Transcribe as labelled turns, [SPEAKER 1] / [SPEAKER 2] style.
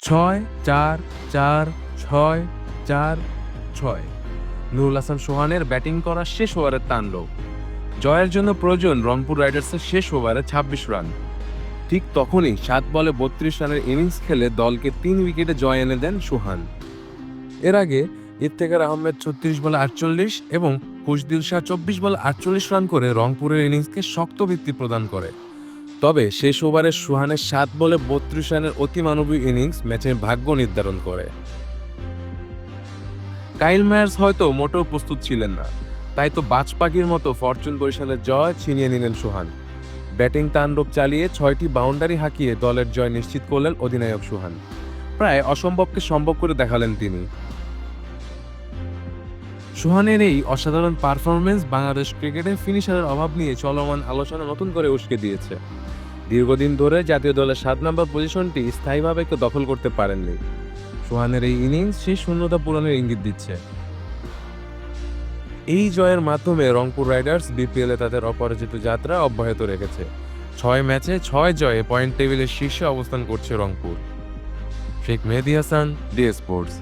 [SPEAKER 1] 6-4-4-6। Nurul Hasan সোহানের batting করা শেষ ওভারের তাণ্ডব। জয়ের জন্য প্রয়োজন রংপুর রাইডার্সের শেষ ওভারে ২৬ রান। ঠিক তখনই ৭ বলে ৩২ রানের ইনিংস খেলে দলকে ৩ উইকেটে জয় এনে দেন সোহান। এর আগে ইফতেখার আহমেদ ৩৬ বলে ৪৮ এবং খুশদিল শাহ ২৪ বলে ৪৮ রান করে রংপুরের ইনিংসকে শক্ত ভিত্তি প্রদান করে। তবে শেষ ওভারে সোহানের ৭ বলে ৩২ রানের অতিমানবীয় ইনিংস ম্যাচের ভাগ্য নির্ধারণ করে। কাইল মায়ার্স হয়তো মোটেও প্রস্তুত ছিলেন না, তাই তো বাজ পাখির মতো ফরচুন বরিশালের জয় ছিনিয়ে নিলেন সোহান। ব্যাটিং তাণ্ডব চালিয়ে ৬টি বাউন্ডারি হাঁকিয়ে দলের জয় নিশ্চিত করলেন অধিনায়ক সোহান। প্রায় অসম্ভবকে সম্ভব করে দেখালেন তিনি। সোহানের এই অসাধারণ পারফরমেন্স বাংলাদেশ ক্রিকেটে ফিনিশারের অভাব নিয়ে চলমান আলোচনা নতুন করে উস্কে দিয়েছে। দীর্ঘদিন ধরে জাতীয় দলের ৭ নম্বর পজিশনটি স্থায়ীভাবে কেউ দখল করতে পারেননি। সোহানের এই ইনিংস সেই শূন্যতা পূরণের ইঙ্গিত দিচ্ছে। এই জয়ের মাধ্যমে রংপুর রাইডার্স বিপিএলে তাদের অপরাজিত যাত্রা অব্যাহত রেখেছে। ৬ ম্যাচে ৬ জয়ে পয়েন্ট টেবিলের শীর্ষে অবস্থান করছে রংপুর। শেখ মেহেদী হাসান, ডি স্পোর্টস।